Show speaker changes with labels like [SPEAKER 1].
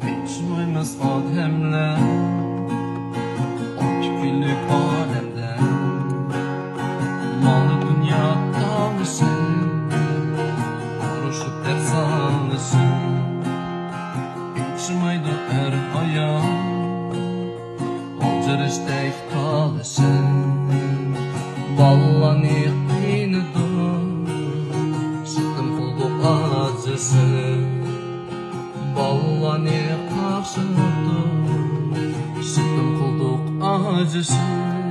[SPEAKER 1] Geçmemiz ademler o küfürlük alemden malı dünya tanısın, konuşup ders anlasın. Geçmeydi her hayat olcarıştek kalısın. Vallahi kıynadım, sıktım kulduk acısını. Vallahi karşıladım, sıktım kulduk acısını.